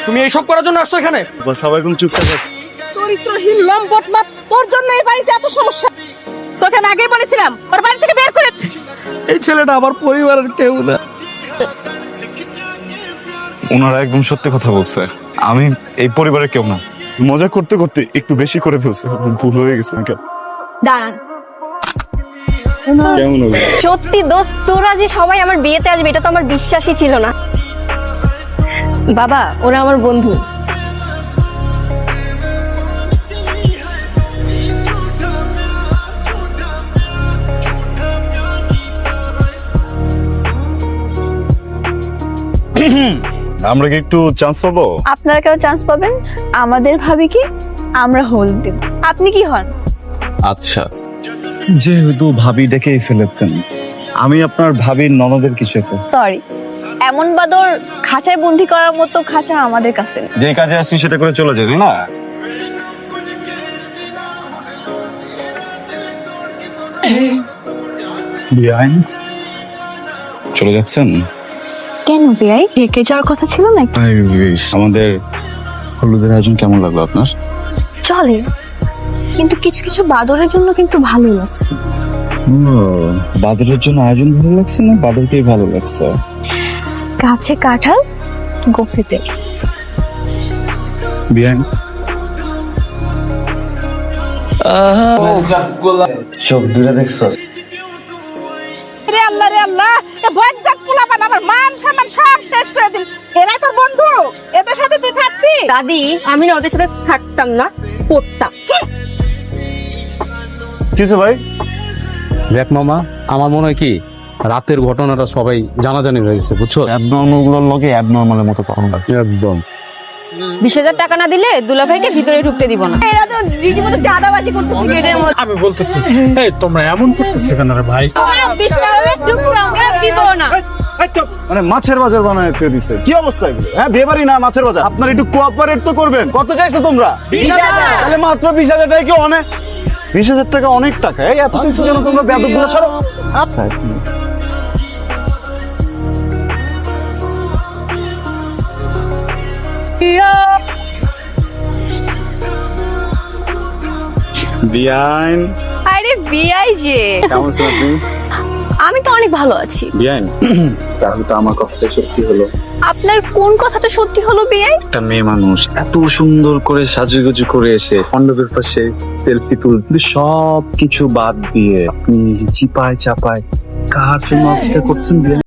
তুমি এইসব করার জন্য আসছো এখানে? সবাই কোন চুপচাপ আছে। চরিত্রহীন লম্পট মা, তোর জন্য এই বাড়িতে এত সমস্যা। তোকে আমি আগেই বলেছিলাম ওর বাড়ি থেকে বের করে। এই ছেলেটা আমার পরিবারের কেউ না। ওনারা একদম সত্যি কথা বলছে, আমি এই পরিবারের কেউ না। মজা করতে করতে একটু বেশি করে ফেলছে, ভুল হয়ে গেছে। দাঁড়ান, কেমন হবে? সত্যি দোস্ত, তোরা যে সবাই আমার বিয়েতে আসবে এটা তো আমার বিশ্বাসই ছিল না। বাবা, ওরা আমার বন্ধু। আমরা কি একটু চান্স পাবো? আপনারা কেন চান্স পাবেন? আমাদের ভাবি কি আমরা হোল দেব। আপনি কি হন? আচ্ছা, যেহেতু ভাবি ডেকেই ফেলেছেন, আমি আপনার ভাবির ননদের কিছু একটা। সরি, এমন বাদর খাঁচায় বন্দি করার মতো খাঁচা আমাদের কাছে নেই। যে কাজে আসছি সেটা করে চলে যাবে না। বিআইন চলে যাচ্ছেন? কেন বেয়াই, রেখে যাওয়ার কথা ছিল না? আমাদের হলুদের আয়োজন কেমন লাগলো আপনার? চলে, কিন্তু কিছু কিছু বাদরের জন্য কিন্তু ভালো লাগছে। বাদরের জন্য আয়োজন ভালো লাগছে না বাদরকেই ভালো লাগছে? গাছে কাঁঠাল, গোফেতে। বিআইন চোখ দূরে দেখছো? রে আল্লাহ রে আল্লাহ, এ বজ্জাত পোলাপান আমার মান সম্মান সব শেষ করে দিল। এরা তোর বন্ধু, এদের সাথে তুই থাকবি? দাদি, আমি না ওদের সাথে থাকতাম না, পড়তাম। কিসে ভাই? দেখ মামা, আমার মনে হয় কি রাতের ঘটনাটা সবাই জানাজানি হয়ে গেছে, বুঝছো? অ্যাবনর্মাল গুলোর লগে অ্যাবনর্মালের মতো কখন লাগে একদম। 20,000 টাকা না দিলে দুলাভাইকে ভিতরে ঢুকতে দিব না। এরা তো রীতিমতো দাদাবাজি করতেছে গেটের মধ্যে। আমি বলতেছি, এই তোমরা এমন করতেছো কেন রে ভাই? 20 টাকা করে ঢুকতে আমরা দিব না। মানে মাছের বাজার বানায় ফেলে দিছে। কি অবস্থা এগুলো? হ্যাঁ, বিয়ে বাড়ি না মাছের বাজার। আপনারা একটু কোঅপারেট তো করবেন। কত চাইছো তোমরা? 20,000। তাহলে মাত্র 20,000 টাকা কি অনেক? 20,000 টাকা অনেক টাকা। এই এত কিছু কেন তোমরা বেয়াদবগুলো সরো। আচ্ছা, বিআইন আরে বিআই যে, কেমন আছেন আপনি? আমি তো অনেক ভালো আছি। বিআইন, তাহলে তো আমার কথাটা সত্যি হলো। আপনার কোন কথাটা সত্যি হলো বিআই? একটা মেয়ে মানুষ এত সুন্দর করে সাজুগুজু করে এসে মণ্ডপের পাশে সেলফি তুলতে, সব কিছু বাদ দিয়ে আপনি চিপায় চাপায় কার জন্য অপেক্ষা করছেন?